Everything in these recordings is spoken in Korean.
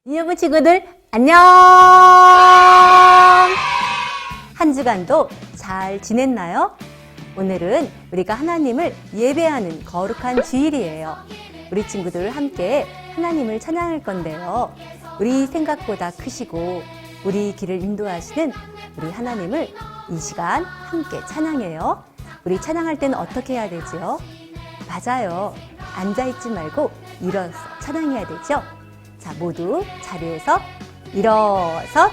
유년부 친구들 안녕! 한 주간도 잘 지냈나요? 오늘은 우리가 하나님을 예배하는 거룩한 주일이에요. 우리 친구들 함께 하나님을 찬양할 건데요. 우리 생각보다 크시고 우리 길을 인도하시는 우리 하나님을 이 시간 함께 찬양해요. 우리 찬양할 때는 어떻게 해야 되죠? 맞아요. 앉아있지 말고 일어서 찬양해야 되죠? 자, 모두 자리에서 일어서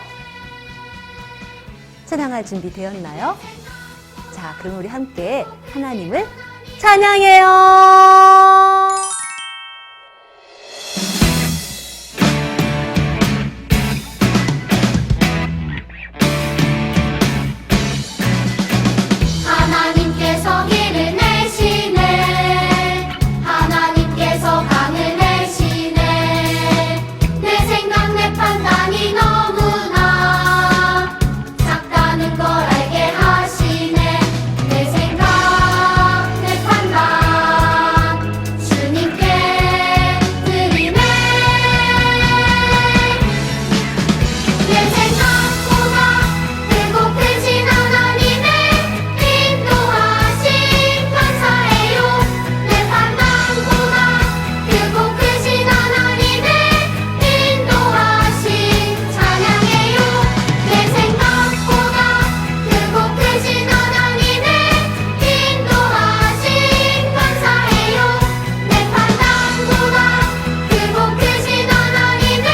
찬양할 준비 되었나요? 자, 그럼 우리 함께 하나님을 찬양해요. 하나님께서 길을 내시네. 하나님께서 강을 내시네. 내 생각 내 판단이 너무나 작다는 걸 알게 하시네. 내 생각 내 판단 주님께 드리네. 내 생각보다 크고 크신 하나님의 인도하심 감사해요. 내 판단보다 크고 크신 하나님의 인도하심 찬양해요. 내 생각보다 크고 크신 하나님의 인도하심 감사해요. 내 판단보다 크고 크신 하나님의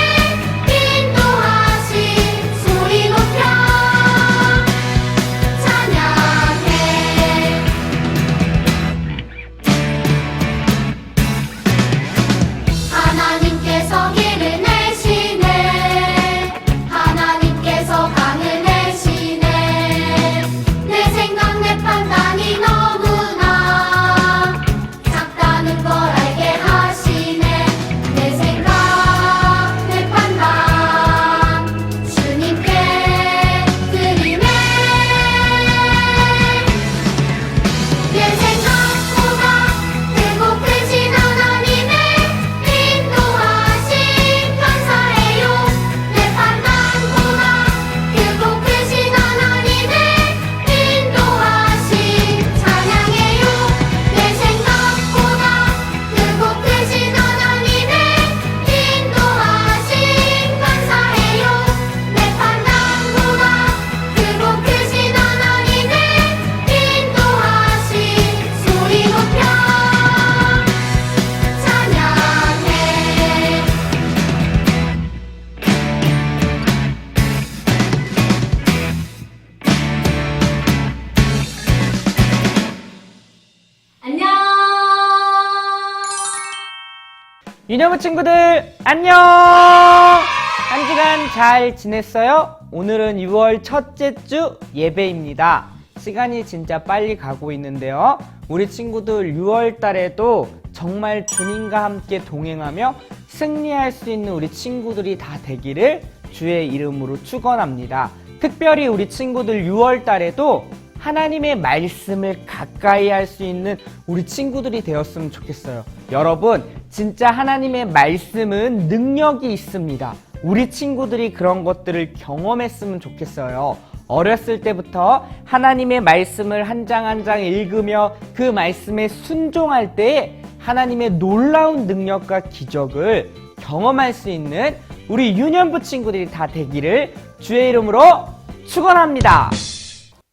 인도하심 소리 높여 찬양해. 하나님께서 길을 내시네. 하나님께서 강을 내시네. 내 생각 내 판단이 너무나 작다는 걸 알게 하시네. 내 생각 내 판단 주님께 드리네. 내 생각보다 크고 크신 하나님의 인도하심 감사해요. 내 판단보다 크고 크신 하나님의 인도하심 찬양해요. 내 생각보다 크고 크신 하나님의 인도하심 감사해요. 내 판단보다 크고 크신 하나님의 인도하심 소리 높여 찬양해. 안녕. 유년부 친구들 안녕! 한 주간 잘 지냈어요? 오늘은 6월 첫째 주 예배입니다. 시간이 진짜 빨리 가고 있는데요. 우리 친구들 6월 달에도 정말 주님과 함께 동행하며 승리할 수 있는 우리 친구들이 다 되기를 주의 이름으로 축원합니다. 특별히 우리 친구들 6월 달에도 하나님의 말씀을 가까이 할 수 있는 우리 친구들이 되었으면 좋겠어요. 여러분, 진짜 하나님의 말씀은 능력이 있습니다. 우리 친구들이 그런 것들을 경험했으면 좋겠어요. 어렸을 때부터 하나님의 말씀을 한 장 한 장 읽으며 그 말씀에 순종할 때 하나님의 놀라운 능력과 기적을 경험할 수 있는 우리 유년부 친구들이 다 되기를 주의 이름으로 축원합니다.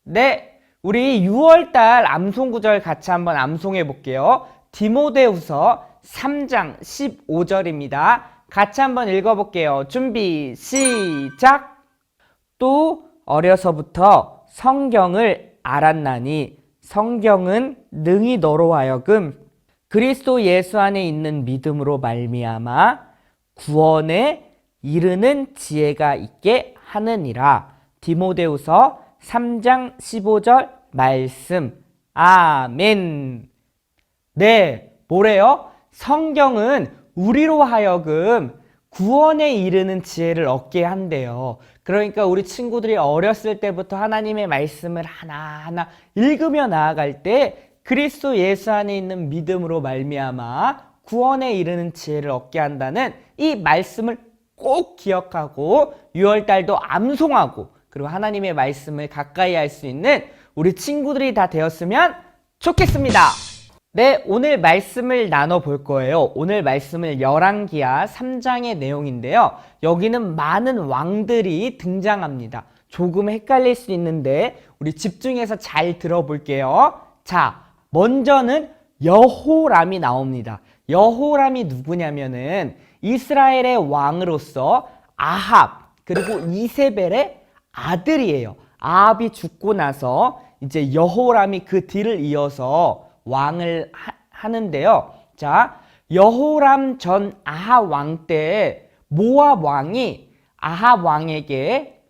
네, 우리 6월달 암송구절 같이 한번 암송해 볼게요. 디모데후서 3장 15절입니다. 같이 한번 읽어볼게요. 준비 시작. 또 어려서부터 성경을 알았나니 성경은 능히 너로 하여금 그리스도 예수 안에 있는 믿음으로 말미암아 구원에 이르는 지혜가 있게 하느니라. 디모데후서 3장 15절 말씀. 아멘. 네, 뭐래요? 성경은 우리로 하여금 구원에 이르는 지혜를 얻게 한대요. 그러니까 우리 친구들이 어렸을 때부터 하나님의 말씀을 하나하나 읽으며 나아갈 때 그리스도 예수 안에 있는 믿음으로 말미암아 구원에 이르는 지혜를 얻게 한다는 이 말씀을 꼭 기억하고 6월달도 암송하고 그리고 하나님의 말씀을 가까이 할 수 있는 우리 친구들이 다 되었으면 좋겠습니다. 네, 오늘 말씀을 나눠볼 거예요. 오늘 말씀은 열왕기하 3장의 내용인데요. 여기는 많은 왕들이 등장합니다. 조금 헷갈릴 수 있는데 우리 집중해서 잘 들어볼게요. 자, 먼저는 여호람이 나옵니다. 여호람이 누구냐면은 이스라엘의 왕으로서 아합 그리고 이세벨의 아들이에요. 아합이 죽고 나서 이제 여호람이 그 뒤를 이어서 왕을 하는데요. 자, 여호람 전 아합 왕 때 모압 왕이 아합 왕에게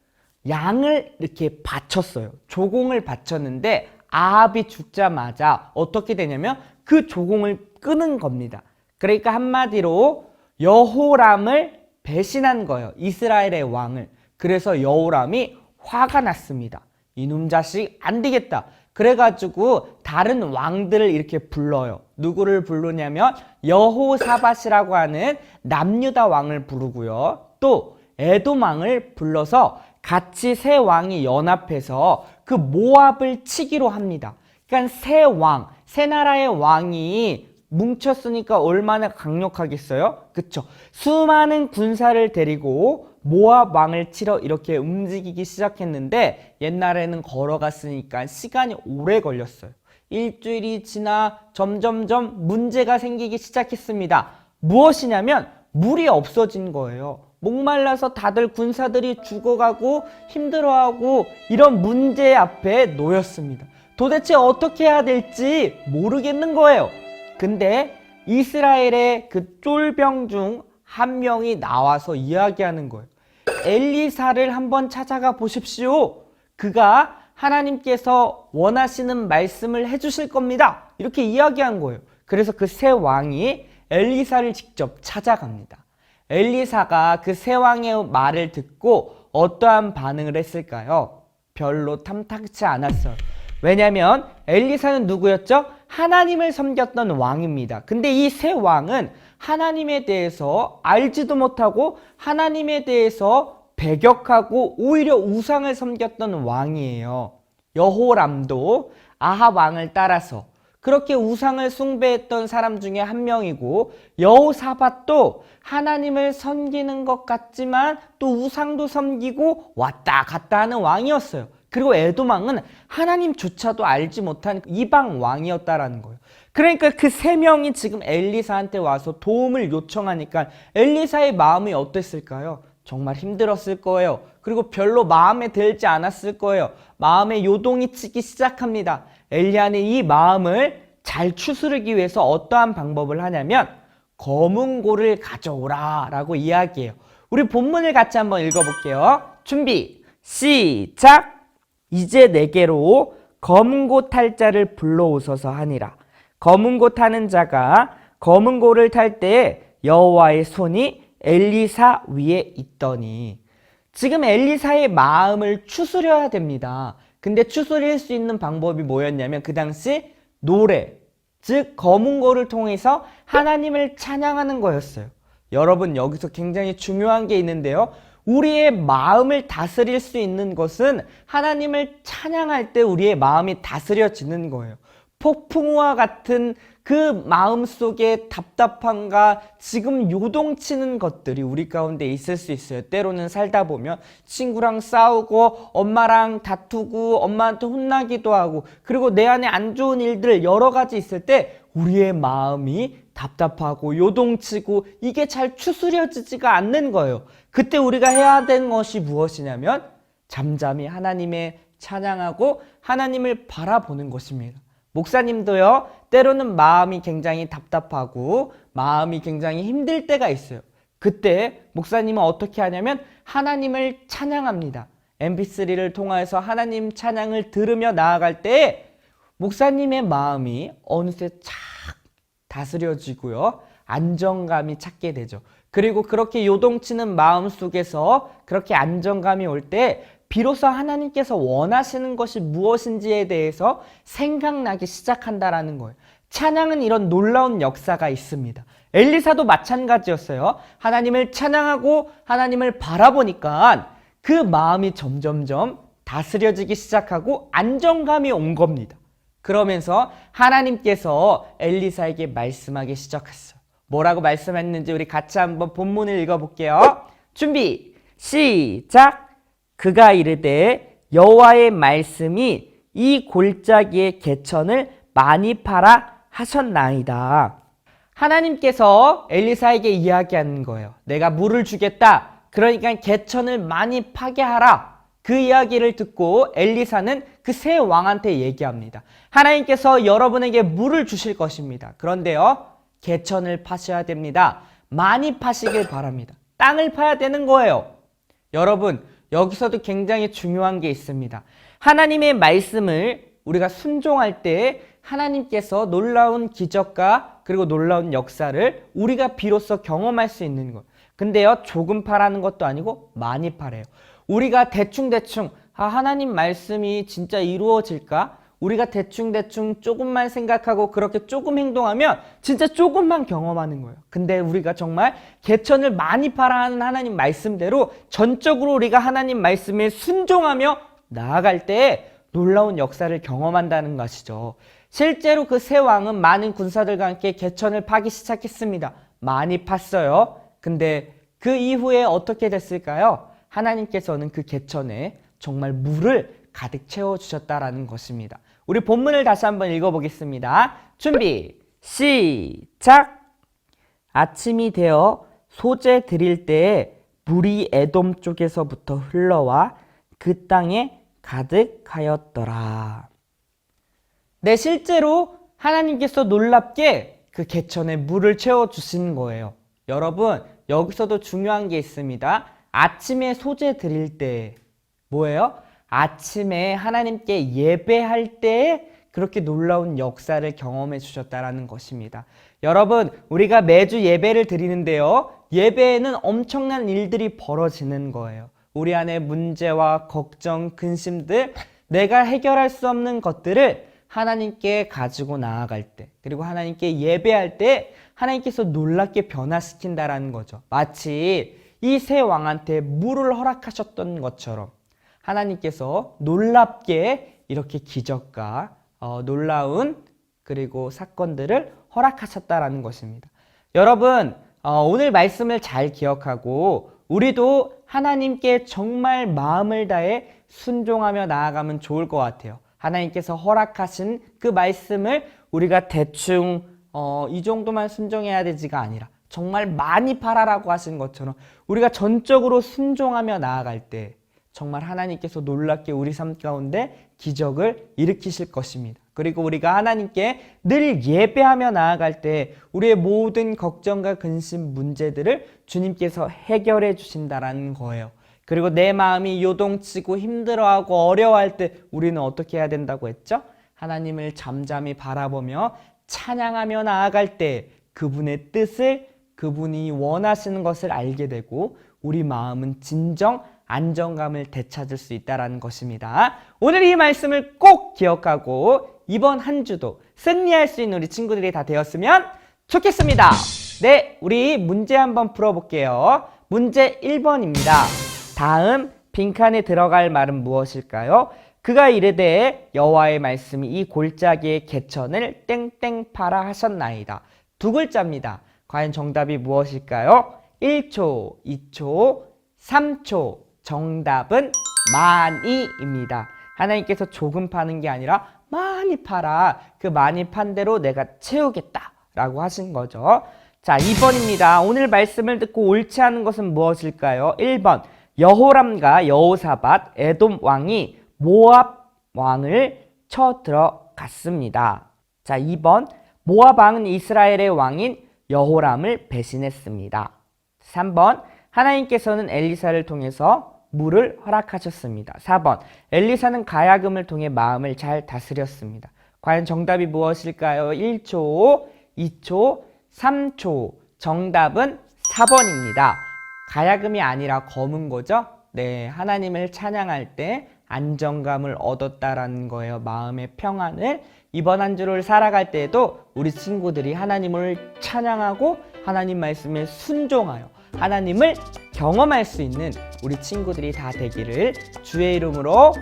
양을 이렇게 바쳤어요. 조공을 바쳤는데 아합이 죽자마자 어떻게 되냐면 그 조공을 끄는 겁니다. 그러니까 한마디로 여호람을 배신한 거예요. 이스라엘의 왕을. 그래서 여호람이 화가 났습니다. 이놈 자식 안 되겠다. 그래가지고 다른 왕들을 이렇게 불러요. 누구를 부르냐면 여호사밧이라고 하는 남유다 왕을 부르고요. 또 에돔 왕을 불러서 같이 세 왕이 연합해서 그 모압을 치기로 합니다. 그러니까 세 왕, 세 나라의 왕이 뭉쳤으니까 얼마나 강력하겠어요? 그쵸? 수많은 군사를 데리고 모압 왕을 치러 이렇게 움직이기 시작했는데 옛날에는 걸어갔으니까 시간이 오래 걸렸어요. 일주일이 지나 점점점 문제가 생기기 시작했습니다. 무엇이냐면 물이 없어진 거예요. 목말라서 다들 군사들이 죽어가고 힘들어하고 이런 문제 앞에 놓였습니다. 도대체 어떻게 해야 될지 모르겠는 거예요. 근데 이스라엘의 그 쫄병 중 한 명이 나와서 이야기하는 거예요. 엘리사를 한번 찾아가 보십시오. 그가 하나님께서 원하시는 말씀을 해주실 겁니다. 이렇게 이야기한 거예요. 그래서 그 세 왕이 엘리사를 직접 찾아갑니다. 엘리사가 그 세 왕의 말을 듣고 어떠한 반응을 했을까요? 별로 탐탁치 않았어요. 왜냐하면 엘리사는 누구였죠? 하나님을 섬겼던 왕입니다. 근데 이 세 왕은 하나님에 대해서 알지도 못하고 하나님에 대해서 배격하고 오히려 우상을 섬겼던 왕이에요. 여호람도 아합 왕을 따라서 그렇게 우상을 숭배했던 사람 중에 한 명이고 여호사밧도 하나님을 섬기는 것 같지만 또 우상도 섬기고 왔다 갔다 하는 왕이었어요. 그리고 에돔 왕은 하나님조차도 알지 못한 이방 왕이었다라는 거예요. 그러니까 그 세 명이 지금 엘리사한테 와서 도움을 요청하니까 엘리사의 마음이 어땠을까요? 정말 힘들었을 거예요. 그리고 별로 마음에 들지 않았을 거예요. 마음에 요동이 치기 시작합니다. 엘리야는 이 마음을 잘 추스르기 위해서 어떠한 방법을 하냐면 검은 고를 가져오라 라고 이야기해요. 우리 본문을 같이 한번 읽어볼게요. 준비 시작. 이제 내게로 검은 고 탈 자를 불러오소서 하니라. 검은 고 타는 자가 검은 고를 탈 때에 여호와의 손이 엘리사 위에 있더니, 지금 엘리사의 마음을 추스려야 됩니다. 근데 추스릴 수 있는 방법이 뭐였냐면 그 당시 노래, 즉 검은 고를 통해서 하나님을 찬양하는 거였어요. 여러분, 여기서 굉장히 중요한 게 있는데요. 우리의 마음을 다스릴 수 있는 것은 하나님을 찬양할 때 우리의 마음이 다스려지는 거예요. 폭풍우와 같은 그 마음속에 답답함과 지금 요동치는 것들이 우리 가운데 있을 수 있어요. 때로는 살다 보면 친구랑 싸우고 엄마랑 다투고 엄마한테 혼나기도 하고, 그리고 내 안에 안 좋은 일들 여러 가지 있을 때 우리의 마음이 답답하고 요동치고 이게 잘 추스려지지가 않는 거예요. 그때 우리가 해야 되는 것이 무엇이냐면 잠잠히 하나님의 찬양하고 하나님을 바라보는 것입니다. 목사님도요, 때로는 마음이 굉장히 답답하고 마음이 굉장히 힘들 때가 있어요. 그때 목사님은 어떻게 하냐면 하나님을 찬양합니다. mp3를 통해서 하나님 찬양을 들으며 나아갈 때 목사님의 마음이 어느새 착 다스려지고요, 안정감이 찾게 되죠. 그리고 그렇게 요동치는 마음 속에서 그렇게 안정감이 올 때 비로소 하나님께서 원하시는 것이 무엇인지에 대해서 생각나기 시작한다라는 거예요. 찬양은 이런 놀라운 역사가 있습니다. 엘리사도 마찬가지였어요. 하나님을 찬양하고 하나님을 바라보니까 그 마음이 점점점 다스려지기 시작하고 안정감이 온 겁니다. 그러면서 하나님께서 엘리사에게 말씀하기 시작했어요. 뭐라고 말씀했는지 우리 같이 한번 본문을 읽어볼게요. 준비, 시작! 그가 이르되 여호와의 말씀이 이 골짜기의 개천을 많이 팔아 하셨나이다. 하나님께서 엘리사에게 이야기하는 거예요. 내가 물을 주겠다. 그러니까 개천을 많이 파게 하라. 그 이야기를 듣고 엘리사는 그 새 왕한테 얘기합니다. 하나님께서 여러분에게 물을 주실 것입니다. 그런데요, 개천을 파셔야 됩니다. 많이 파시길 바랍니다. 땅을 파야 되는 거예요. 여러분, 여기서도 굉장히 중요한 게 있습니다. 하나님의 말씀을 우리가 순종할 때 하나님께서 놀라운 기적과 그리고 놀라운 역사를 우리가 비로소 경험할 수 있는 거예요. 근데요, 조금 파라는 것도 아니고 많이 파래요. 우리가 대충대충 하나님 말씀이 진짜 이루어질까? 우리가 대충대충 조금만 생각하고 그렇게 조금 행동하면 진짜 조금만 경험하는 거예요. 근데 우리가 정말 개천을 많이 파라 하는 하나님 말씀대로 전적으로 우리가 하나님 말씀에 순종하며 나아갈 때 놀라운 역사를 경험한다는 것이죠. 실제로 그 새 왕은 많은 군사들과 함께 개천을 파기 시작했습니다. 많이 팠어요. 근데 그 이후에 어떻게 됐을까요? 하나님께서는 그 개천에 정말 물을 가득 채워주셨다라는 것입니다. 우리 본문을 다시 한번 읽어보겠습니다. 준비, 시작! 아침이 되어 소재 드릴 때에 물이 에돔 쪽에서부터 흘러와 그 땅에 가득하였더라. 네, 실제로 하나님께서 놀랍게 그 개천에 물을 채워주신 거예요. 여러분, 여기서도 중요한 게 있습니다. 아침에 소재 드릴 때 뭐예요? 아침에 하나님께 예배할 때 그렇게 놀라운 역사를 경험해 주셨다라는 것입니다. 여러분, 우리가 매주 예배를 드리는데요, 예배에는 엄청난 일들이 벌어지는 거예요. 우리 안에 문제와 걱정, 근심들, 내가 해결할 수 없는 것들을 하나님께 가지고 나아갈 때, 그리고 하나님께 예배할 때 하나님께서 놀랍게 변화시킨다라는 거죠. 마치 이 새 왕한테 물을 허락하셨던 것처럼 하나님께서 놀랍게 이렇게 기적과 놀라운 그리고 사건들을 허락하셨다라는 것입니다. 여러분, 오늘 말씀을 잘 기억하고 우리도 하나님께 정말 마음을 다해 순종하며 나아가면 좋을 것 같아요. 하나님께서 허락하신 그 말씀을 우리가 대충 이 정도만 순종해야 되지가 아니라 정말 많이 팔아라고 하신 것처럼 우리가 전적으로 순종하며 나아갈 때 정말 하나님께서 놀랍게 우리 삶 가운데 기적을 일으키실 것입니다. 그리고 우리가 하나님께 늘 예배하며 나아갈 때 우리의 모든 걱정과 근심, 문제들을 주님께서 해결해 주신다라는 거예요. 그리고 내 마음이 요동치고 힘들어하고 어려워할 때 우리는 어떻게 해야 된다고 했죠? 하나님을 잠잠히 바라보며 찬양하며 나아갈 때 그분의 뜻을, 그분이 원하시는 것을 알게 되고 우리 마음은 진정 안정감을 되찾을 수 있다는 것입니다. 오늘 이 말씀을 꼭 기억하고 이번 한 주도 승리할 수 있는 우리 친구들이 다 되었으면 좋겠습니다. 네, 우리 문제 한번 풀어볼게요. 문제 1번입니다. 다음 빈칸에 들어갈 말은 무엇일까요? 그가 이르되 여호와의 말씀이 이 골짜기의 개천을 땡땡 파라 하셨나이다. 두 글자입니다. 과연 정답이 무엇일까요? 1초, 2초, 3초. 정답은 많이입니다. 하나님께서 조금 파는 게 아니라 많이 팔아. 그 많이 판 대로 내가 채우겠다 라고 하신 거죠. 자, 2번입니다. 오늘 말씀을 듣고 옳지 않은 것은 무엇일까요? 1번 여호람과 여호사밧 에돔 왕이 모압 왕을 쳐 들어갔습니다. 자, 2번 모압 왕은 이스라엘의 왕인 여호람을 배신했습니다. 3번 하나님께서는 엘리사를 통해서 물을 허락하셨습니다. 4번 엘리사는 가야금을 통해 마음을 잘 다스렸습니다. 과연 정답이 무엇일까요? 1초, 2초, 3초. 정답은 4번입니다. 가야금이 아니라 검은 거죠? 네, 하나님을 찬양할 때 안정감을 얻었다라는 거예요. 마음의 평안을. 이번 한 주를 살아갈 때에도 우리 친구들이 하나님을 찬양하고 하나님 말씀에 순종하여 하나님을 경험할 수 있는 우리 친구들이 다 되기를 주의 이름으로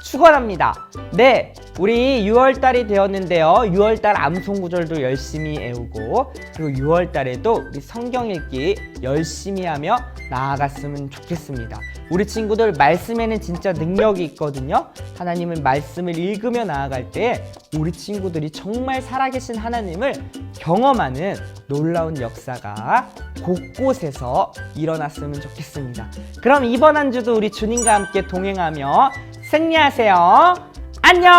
축원합니다. 네, 우리 6월달이 되었는데요. 6월달 암송구절도 열심히 외우고 그리고 6월달에도 우리 성경 읽기 열심히 하며 나아갔으면 좋겠습니다. 우리 친구들 말씀에는 진짜 능력이 있거든요. 하나님의 말씀을 읽으며 나아갈 때 우리 친구들이 정말 살아계신 하나님을 경험하는 놀라운 역사가 곳곳에서 일어났으면 좋겠습니다. 그럼 이번 한 주도 우리 주님과 함께 동행하며 승리하세요. 안녕!